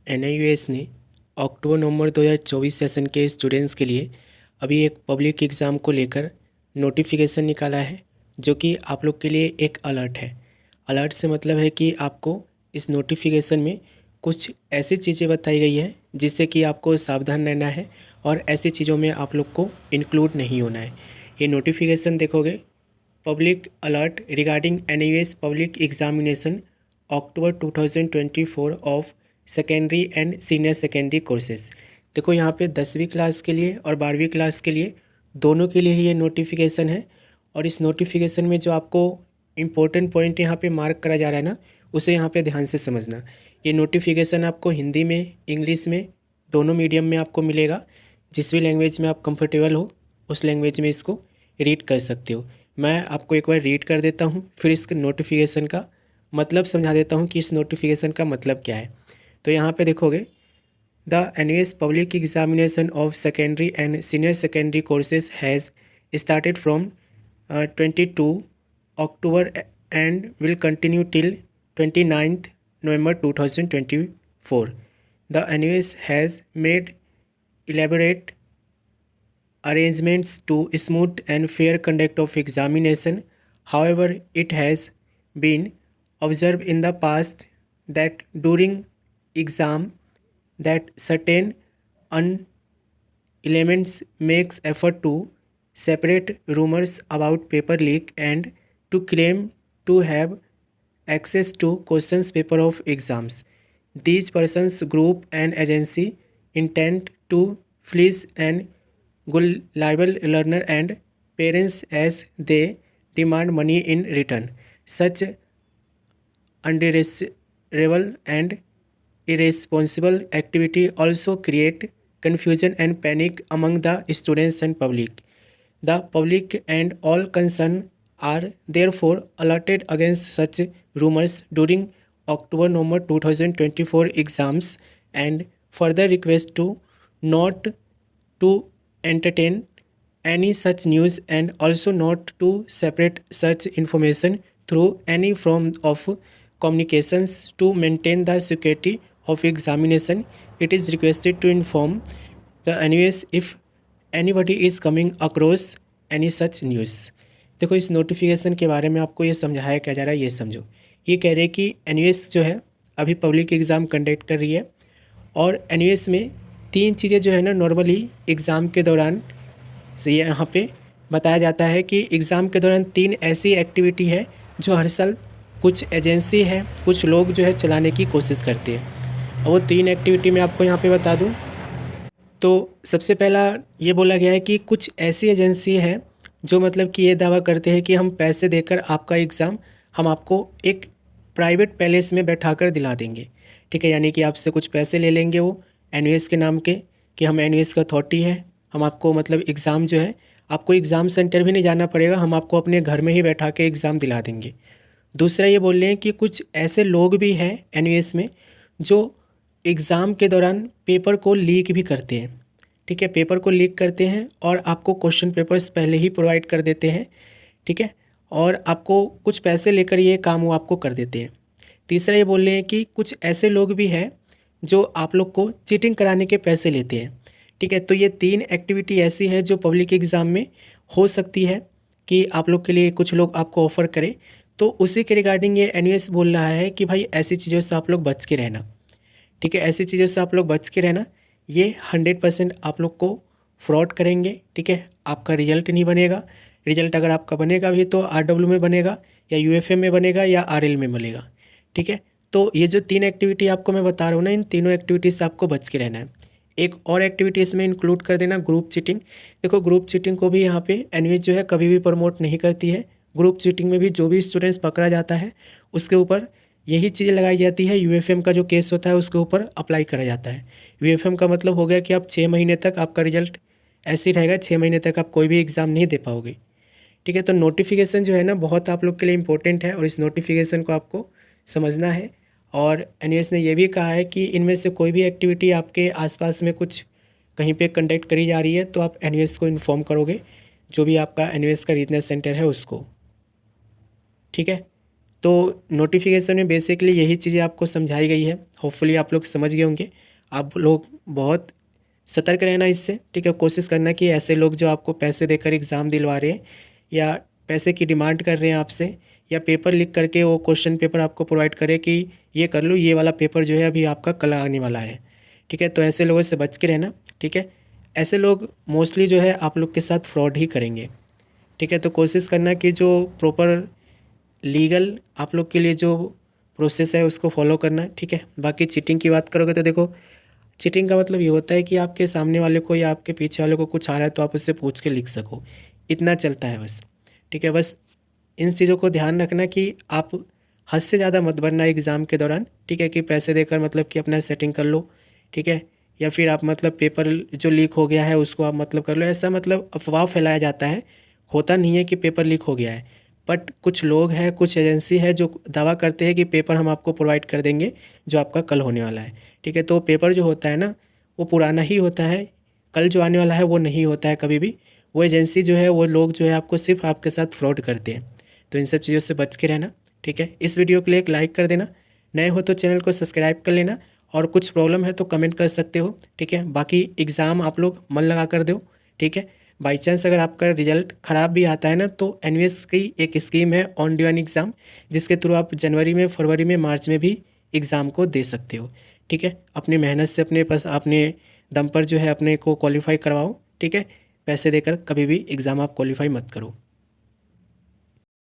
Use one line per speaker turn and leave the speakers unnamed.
NIUS ने अक्टूबर-नवंबर 2024 session के students के लिए अभी एक पब्लिक एग्ज़ाम को लेकर नोटिफिकेशन निकाला है, जो कि आप लोग के लिए एक अलर्ट है। अलर्ट से मतलब है कि आपको इस नोटिफिकेशन में कुछ ऐसी चीज़ें बताई गई है जिससे कि आपको सावधान रहना है और ऐसी चीज़ों में आप लोग को इंक्लूड नहीं होना है। ये नोटिफिकेशन देखोगे, public alert regarding NIOS public examination October 2024 of secondary and senior secondary courses. देखो यहाँ पे 10वीं क्लास के लिए और 12वीं क्लास के लिए दोनों के लिए ही ये नोटिफिकेशन है। और इस नोटिफिकेशन में जो आपको इम्पोर्टेंट पॉइंट यहाँ पे मार्क करा जा रहा है ना, उसे यहाँ पे ध्यान से समझना। ये नोटिफिकेशन आपको हिंदी में, इंग्लिश में, दोनों मीडियम में आपको मिलेगा। जिस भी लैंग्वेज में आप कंफर्टेबल हो उस लैंग्वेज में इसको रीड कर सकते हो। मैं आपको एक बार रीड कर देता हूँ, फिर इस नोटिफिकेशन का मतलब समझा देता हूँ कि इस नोटिफिकेशन का मतलब क्या है। तो यहाँ पे देखोगे, the annual public examination of secondary and senior secondary courses has started from 22 October and will continue till 29th November 2024. The NUS has made elaborate arrangements to smooth and fair conduct of examination. However, it has been observed in the past that during exam that certain elements makes effort to separate rumors about paper leak and to claim to have access to questions paper of exams. These persons, group and agency intend to fleece and gullible learner and parents as they demand money in return. Such undesirable and irresponsible activity also create confusion and panic among the students and public. The public and all concerned are therefore alerted against such rumors during October-November 2024 exams and further request to not to entertain any such news and also not to separate such information through any form of communications to maintain the security of examination. It is requested to inform the NUS if anybody is coming across any such news. देखो, इस notification के बारे में आपको ये समझाया क्या जा रहा है, ये समझो। ये कह रहे हैं कि एनयूएस जो है अभी पब्लिक एग्ज़ाम कंडक्ट कर रही है और एनयूएस में तीन चीज़ें जो है ना नॉर्मली एग्ज़ाम के दौरान से ये यहाँ पे बताया जाता है कि एग्ज़ाम के दौरान तीन ऐसी एक्टिविटी है जो हर साल कुछ एजेंसी है, कुछ लोग जो है चलाने की कोशिश करते हैं। और वो तीन एक्टिविटी मैं आपको यहाँ पे बता दूँ तो सबसे पहला ये बोला गया है कि कुछ ऐसी एजेंसी है जो मतलब कि ये दावा करते हैं कि हम पैसे देकर आपका एग्ज़ाम हम आपको एक प्राइवेट पैलेस में बैठाकर दिला देंगे। ठीक है, यानी कि आपसे कुछ पैसे ले लेंगे वो एनयूएस के नाम के कि हम एनयूएस का अथॉरिटी है, हम आपको मतलब एग्ज़ाम जो है आपको एग्ज़ाम सेंटर भी नहीं जाना पड़ेगा, हम आपको अपने घर में ही बैठा के एग्ज़ाम दिला देंगे। दूसरा ये बोल रहे हैं कि कुछ ऐसे लोग भी हैं एनयूएस में जो एग्ज़ाम के दौरान पेपर को लीक भी करते हैं। ठीक है, पेपर को लीक करते हैं और आपको क्वेश्चन पेपर्स पहले ही प्रोवाइड कर देते हैं। ठीक है, और आपको कुछ पैसे लेकर ये काम वो आपको कर देते हैं। तीसरा ये बोल रहे हैं कि कुछ ऐसे लोग भी हैं जो आप लोग को चीटिंग कराने के पैसे लेते हैं। ठीक है, तो ये तीन एक्टिविटी ऐसी है जो पब्लिक एग्ज़ाम में हो सकती है कि आप लोग के लिए कुछ लोग आपको ऑफ़र करें। तो उसी के रिगार्डिंग ये एनयूएस बोल रहा है कि भाई ऐसी चीज़ों से आप लोग बच के रहना। ठीक है, ऐसी चीज़ों से आप लोग बच के रहना। ये 100% आप लोग को फ्रॉड करेंगे। ठीक है, आपका रिजल्ट नहीं बनेगा। रिजल्ट अगर आपका बनेगा भी तो आरडब्ल्यू में बनेगा या यूएफएम में बनेगा या आरएल में बनेगा। ठीक है, तो ये जो तीन एक्टिविटी आपको मैं बता रहा हूँ ना, इन तीनों एक्टिविटीज़ से आपको बच के रहना है। एक और एक्टिविटी इसमें इंक्लूड कर देना, ग्रुप चीटिंग। देखो, ग्रुप चीटिंग को भी यहाँ पे एनयूएस जो है कभी भी प्रमोट नहीं करती है। ग्रुप चीटिंग में भी जो भी स्टूडेंट्स पकड़ा जाता है उसके ऊपर यही चीज़ें लगाई जाती है। यूएफएम का जो केस होता है उसके ऊपर अप्लाई करा जाता है। यूएफएम का मतलब हो गया कि आप 6 महीने तक आपका रिजल्ट ऐसे ही रहेगा, 6 महीने तक आप कोई भी एग्ज़ाम नहीं दे पाओगे। ठीक है, तो नोटिफिकेशन जो है ना बहुत आप लोग के लिए इंपॉर्टेंट है और इस नोटिफिकेशन को आपको समझना है। और एनयूएस ने यह भी कहा है कि इनमें से कोई भी एक्टिविटी आपके आसपास में कुछ कहीं पे कंडक्ट करी जा रही है तो आप एनयूएस को इन्फॉर्म करोगे, जो भी आपका एनयूएस का रीजनल सेंटर है उसको। ठीक है, तो नोटिफिकेशन में बेसिकली यही चीज़ें आपको समझाई गई है। होपफुली आप लोग समझ गए होंगे। आप लोग बहुत सतर्क रहना इससे, ठीक है। कोशिश करना कि ऐसे लोग जो आपको पैसे देकर एग्ज़ाम दिलवा रहे हैं या पैसे की डिमांड कर रहे हैं आपसे, या पेपर लीक करके वो क्वेश्चन पेपर आपको प्रोवाइड करे कि ये कर लो, ये वाला पेपर जो है अभी आपका कल आने वाला है, ठीक है। तो ऐसे लोगों से बच के रहना, ठीक है। ऐसे लोग मोस्टली जो है आप लोग के साथ फ्रॉड ही करेंगे, ठीक है। तो कोशिश करना कि जो प्रॉपर लीगल आप लोग के लिए जो प्रोसेस है उसको फॉलो करना, ठीक है। बाकी चीटिंग की बात करोगे तो देखो, चीटिंग का मतलब ये होता है कि आपके सामने वाले को या आपके पीछे वाले को कुछ आ रहा है तो आप उससे पूछ के लिख सको, इतना चलता है बस, ठीक है। बस इन चीज़ों को ध्यान रखना कि आप हद से ज़्यादा मत बनना एग्ज़ाम के दौरान, ठीक है। कि पैसे देकर मतलब कि अपना सेटिंग कर लो, ठीक है। या फिर आप मतलब पेपर जो लीक हो गया है उसको आप मतलब कर लो, ऐसा मतलब अफवाह फैलाया जाता है। होता नहीं है कि पेपर लीक हो गया है, बट कुछ लोग हैं, कुछ एजेंसी है जो दावा करते हैं कि पेपर हम आपको प्रोवाइड कर देंगे जो आपका कल होने वाला है, ठीक है। तो पेपर जो होता है ना वो पुराना ही होता है, कल जो आने वाला है वो नहीं होता है कभी भी। वो एजेंसी जो है, वो लोग जो है आपको सिर्फ आपके साथ फ्रॉड करते हैं। तो इन सब चीज़ों से बच के रहना, ठीक है। इस वीडियो के लिए एक लाइक कर देना, नए हो तो चैनल को सब्सक्राइब कर लेना, और कुछ प्रॉब्लम है तो कमेंट कर सकते हो, ठीक है। बाकी एग्ज़ाम आप लोग मन लगा कर दो, ठीक है। बाई चांस अगर आपका रिजल्ट ख़राब भी आता है ना, तो एनवीएस की एक स्कीम है ऑन ड्यूअन एग्ज़ाम, जिसके थ्रू आप जनवरी में, फरवरी में, मार्च में भी एग्ज़ाम को दे सकते हो, ठीक है। अपनी मेहनत से अपने पास अपने दम पर जो है अपने को क्वालिफाई करवाओ, ठीक है। पैसे देकर कभी भी एग्ज़ाम आप क्वालिफाई मत करो।